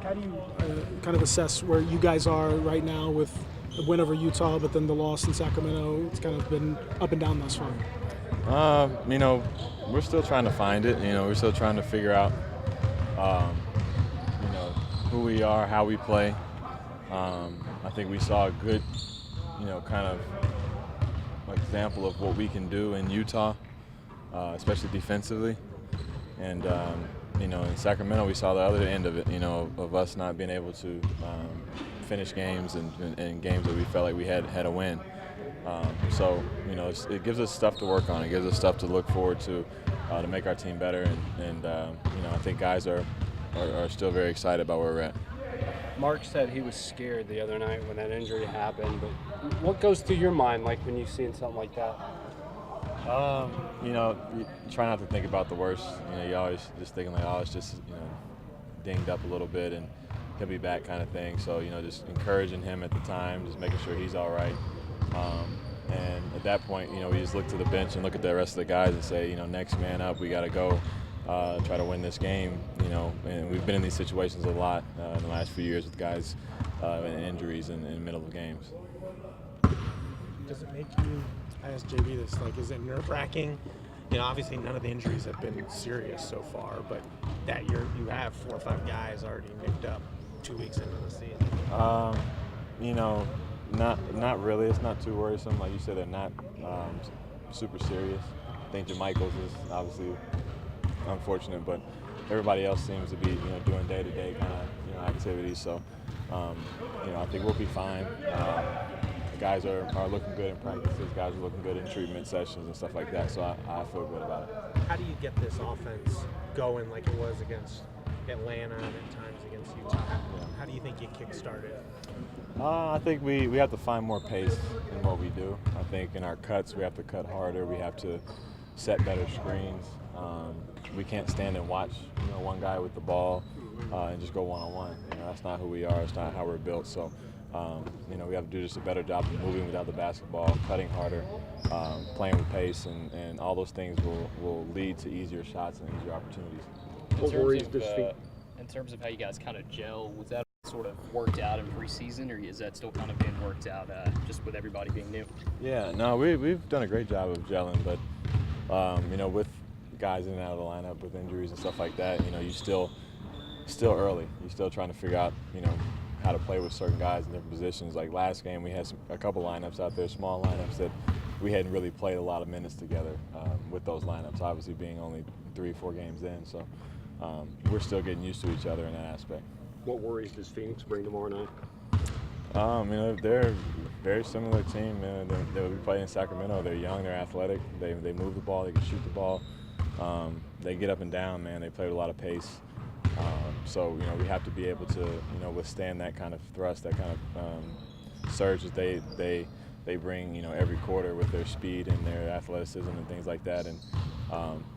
How do you kind of assess where you guys are right now with the win over Utah, but then the loss in Sacramento? It's kind of been up and down thus far. We're still trying to find it. We're still trying to figure out, um, who we are, how we play. I think we saw a good, kind of example of what we can do in Utah, especially defensively. And, in Sacramento, we saw the other end of it, of us not being able to finish games and games that we felt like we had a win. It gives us stuff to work on. It gives us stuff to look forward to make our team better. And I think guys are still very excited about where we're at. Marc said he was scared the other night when that injury happened. But what goes through your mind, like when you've seen something like that? You try not to think about the worst. You always just thinking like, oh, it's just dinged up a little bit and he'll be back kind of thing. So just encouraging him at the time, just making sure he's all right. And at that point, we just look to the bench and look at the rest of the guys and say, next man up, we got to go try to win this game. And we've been in these situations a lot in the last few years with guys and injuries in the middle of games. Does it make you, I asked JB this, is it nerve-wracking? Obviously none of the injuries have been serious so far, but that year you have 4 or 5 guys already nicked up 2 weeks into the season. Not really. It's not too worrisome. Like you said, they're not super serious. I think JaMycal's is obviously unfortunate, but everybody else seems to be doing day-to-day kind of activities. So I think we'll be fine. The guys are looking good in practices. Guys are looking good in treatment sessions and stuff like that. So I feel good about it. How do you get this offense going like it was against Atlanta and at times against Utah? How do you think you kickstart it? I think we have to find more pace in what we do. I think in our cuts we have to cut harder. We have to set better screens. We can't stand and watch one guy with the ball and just go one-on-one. That's not who we are. It's not how we're built. So we have to do just a better job of moving without the basketball, cutting harder, playing with pace, and all those things will lead to easier shots and easier opportunities. In terms of how you guys kind of gel, was that sort of worked out in preseason, or is that still kind of being worked out just with everybody being new? Yeah, no, we've done a great job of gelling, but with guys in and out of the lineup with injuries and stuff like that, you still early. You're still trying to figure out, how to play with certain guys in different positions. Like last game, we had a couple lineups out there, small lineups that we hadn't really played a lot of minutes together with those lineups, obviously being only 3 or 4 games in. So we're still getting used to each other in that aspect. What worries does Phoenix bring tomorrow night? They're a very similar team. They will be playing in Sacramento. They're young, they're athletic, they move the ball, they can shoot the ball. They get up and down, man. They play with a lot of pace. So we have to be able to withstand that kind of thrust, that kind of surge that they bring every quarter with their speed and their athleticism and things like that, and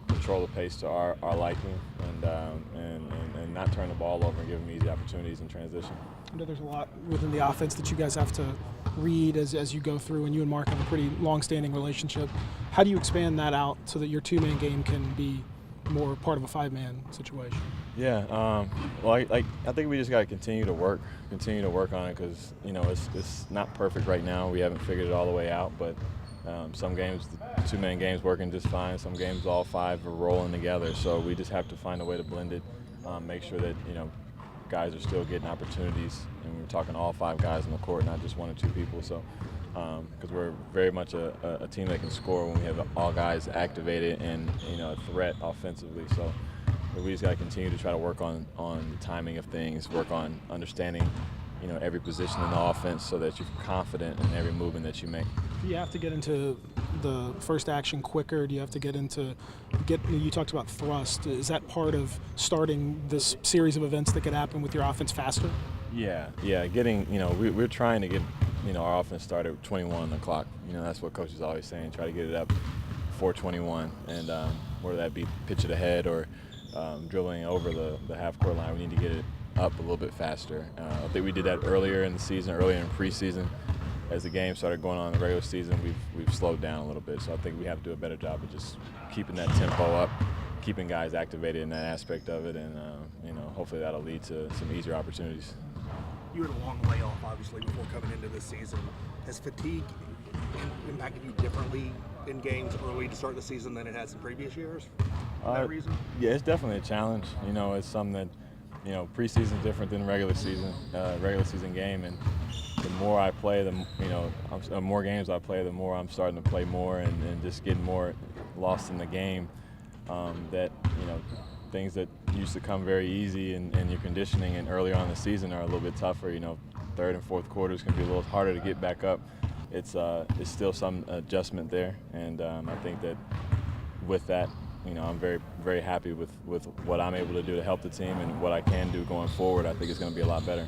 control the pace to our liking, and not turn the ball over and give them easy opportunities in transition. I know there's a lot within the offense that you guys have to read as you go through, and you and Marc have a pretty long-standing relationship. How do you expand that out so that your 2-man game can be more part of a 5-man situation? Yeah, I think we just got to continue to work on it, because it's not perfect right now. We haven't figured it all the way out, but some games, the 2-man game's working just fine. Some games, all 5 are rolling together. So we just have to find a way to blend it, make sure that guys are still getting opportunities, and we're talking all 5 guys on the court, not just 1 or 2 people. So because we're very much a team that can score when we have all guys activated and a threat offensively. So we just got to continue to try to work on the timing of things, work on understanding every position in the offense so that you're confident in every movement that you make. Do you have to get into the first action quicker? Do you have to you talked about thrust. Is that part of starting this series of events that could happen with your offense faster? Yeah, getting, we're trying to get, our offense started at 21 on the clock. That's what coach is always saying, try to get it up before 21, and whether that be pitch it ahead or dribbling over the half-court line, we need to get it up a little bit faster. I think we did that earlier in the season, earlier in preseason. As the game started going on in the regular season, we've slowed down a little bit. So I think we have to do a better job of just keeping that tempo up keeping guys activated in that aspect of it, and hopefully that'll lead to some easier opportunities. You had a long layoff, obviously, before coming into this season. Has fatigue impacted you differently in games early to start the season than it has in previous years? For that reason? Yeah, it's definitely a challenge. It's something that, preseason is different than regular season game, and the more I play, the more games I play, the more I'm starting to play more and just getting more lost in the game. Things that used to come very easy in your conditioning and earlier on in the season are a little bit tougher. Third and fourth quarters can be a little harder to get back up. It's still some adjustment there, and I think that with that, I'm very, very happy with what I'm able to do to help the team and what I can do going forward. I think it's going to be a lot better.